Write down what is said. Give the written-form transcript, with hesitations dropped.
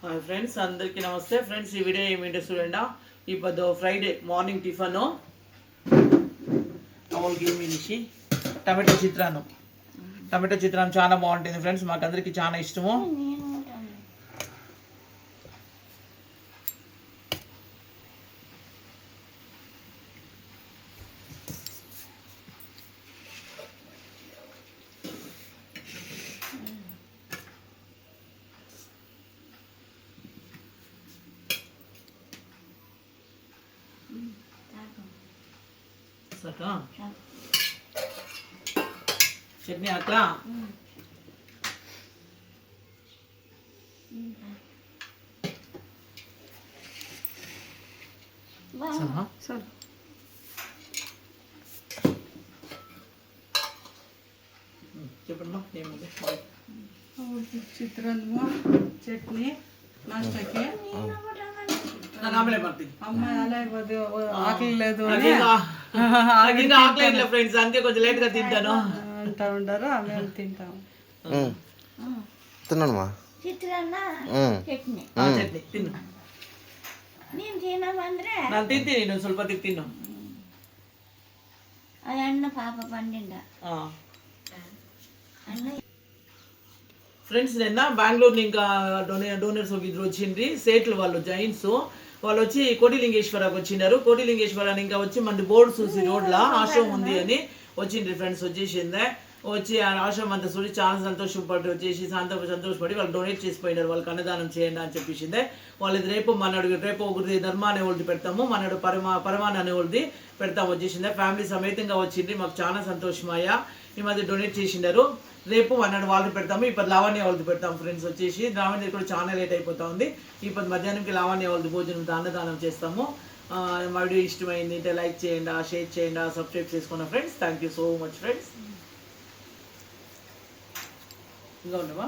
Hi friends, అందరికీ నమస్తే friends. ఈ వీడియో ఏమిటో చూడండి. ఇప్పుడు ఫ్రైడే మార్నింగ్ టిఫన్ అవల్కి ఏమిసి టమాటో చిత్రాన్నం. టమాటో చిత్రాన్నం చాలా బాగుంటుంది ఫ్రెండ్స్, మాకు అందరికీ చాలా ఇష్టము. చట్నీ అక్క చెప్పండి. ఏముంది? చిత్రాన్నము, చట్నీ, నాష్టకి. అమ్మాయి అలాగే ఆకలి లేదు ఫ్రెండ్స్, అందుకే కొంచెం లేట్ గా తింటాను అంటా ఉంటారు. మేము తింటాము. తిన్నాను చట్నీ తిను. ನಾನು ತಿಂತೀನಿ, ಇನ್ನೊಂದು ಸ್ವಲ್ಪ ತಿನ್ನು. అన్న పాప పండిండ ఫ్రెండ్స్, నిన్న బెంగళూరు ఇంకా డోనర్స్ ఇద్దరు వచ్చిండ్రి. సేట్లు వాళ్ళు జైంట్స్ వాళ్ళు వచ్చి కోటిలింగేశ్వరకు వచ్చినారు. కోటిలింగేశ్వరాన్ని ఇంకా వచ్చి మన బోర్డు చూసి రోడ్లో ఆశ్రమం ఉంది అని వచ్చిండ్రి ఫ్రెండ్స్. వచ్చేసిందే వచ్చి ఆ ఆశ్రమం అంతా చూసి చాలా సంతోషపడి వచ్చేసి సంతోషపడి వాళ్ళు డొనేట్ చేసిపోయినారు. వాళ్ళకి అన్నదానం చేయండి అని చెప్పేసిందే. వాళ్ళది రేపు ఒకరిది ధర్మ అనే వాళ్ళది పెడతాము, మనడు పరమాన అనే వాళ్ళది పెడతాము వచ్చేసిందే. ఫ్యామిలీ సమేతంగా వచ్చింది, మాకు చాలా సంతోషమయ్యా. ఈ మధ్య డొనేట్ చేసిండారు. రేపు వాళ్ళది పెడతాము, ఇప్పుడు లావణ్య వాళ్ళది పెడతాము ఫ్రెండ్స్. వచ్చేసి లావణ్య కూడా చాలా లేట్ అయిపోతా ఉంది. ఇప్పుడు మధ్యాహ్నంకి లావణ్య వాళ్ళది భోజనం అన్నదానం చేస్తాము. మా వీడియో ఇష్టమైంది అంటే లైక్ చేయండి, షేర్ చేయండి, సబ్స్క్రైబ్ చేసుకున్న friends. Thank you so much friends. ఇంకా ఉండవా?